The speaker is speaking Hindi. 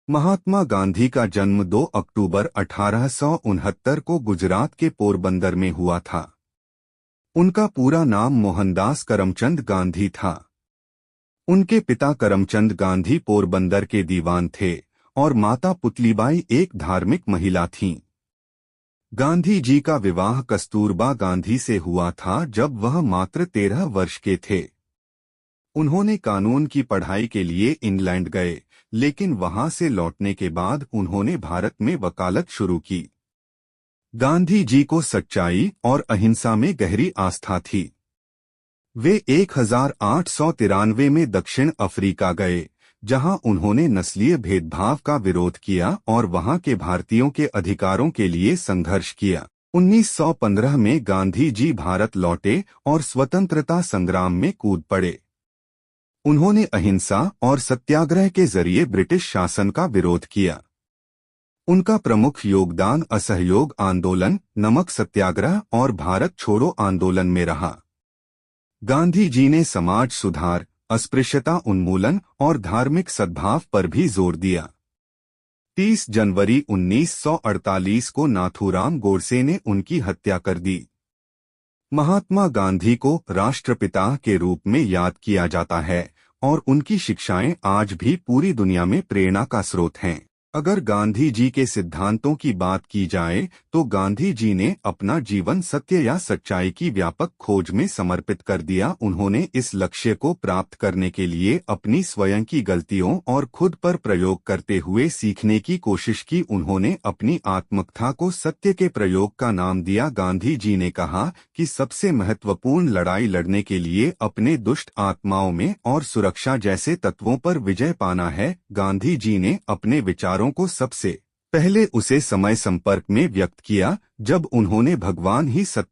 महात्मा गांधी का जन्म 2 अक्टूबर 1869 को गुजरात के पोरबंदर में हुआ था। उनका पूरा नाम मोहनदास करमचंद गांधी था। उनके पिता करमचंद गांधी पोरबंदर के दीवान थे और माता पुतलीबाई एक धार्मिक महिला थीं। गांधी जी का विवाह कस्तूरबा गांधी से हुआ था जब वह मात्र 13 वर्ष के थे। उन्होंने कानून की पढ़ाई के लिए इंग्लैंड गए, लेकिन वहां से लौटने के बाद उन्होंने भारत में वकालत शुरू की। गांधी जी को सच्चाई और अहिंसा में गहरी आस्था थी। वे 1893 में दक्षिण अफ्रीका गए, जहां उन्होंने नस्लीय भेदभाव का विरोध किया और वहां के भारतीयों के अधिकारों के लिए संघर्ष किया। 1915 में गांधी जी भारत लौटे और स्वतंत्रता संग्राम में कूद पड़े। उन्होंने अहिंसा और सत्याग्रह के जरिए ब्रिटिश शासन का विरोध किया। उनका प्रमुख योगदान असहयोग आंदोलन, नमक सत्याग्रह और भारत छोड़ो आंदोलन में रहा। गांधी जी ने समाज सुधार, अस्पृश्यता उन्मूलन और धार्मिक सद्भाव पर भी जोर दिया। 30 जनवरी 1948 को नाथूराम गोडसे ने उनकी हत्या कर दी। महात्मा गांधी को राष्ट्रपिता के रूप में याद किया जाता है और उनकी शिक्षाएं आज भी पूरी दुनिया में प्रेरणा का स्रोत हैं। अगर गांधी जी के सिद्धांतों की बात की जाए तो गांधी जी ने अपना जीवन सत्य या सच्चाई की व्यापक खोज में समर्पित कर दिया। उन्होंने इस लक्ष्य को प्राप्त करने के लिए अपनी स्वयं की गलतियों और खुद पर प्रयोग करते हुए सीखने की कोशिश की। उन्होंने अपनी आत्मकथा को सत्य के प्रयोग का नाम दिया। गांधी जी ने कहा कि सबसे महत्वपूर्ण लड़ाई लड़ने के लिए अपने दुष्ट आत्माओं में और सुरक्षा जैसे तत्वों पर विजय पाना है। गांधी जी ने अपने विचारों को सबसे पहले उसे समय संपर्क में व्यक्त किया जब उन्होंने भगवान ही सत्य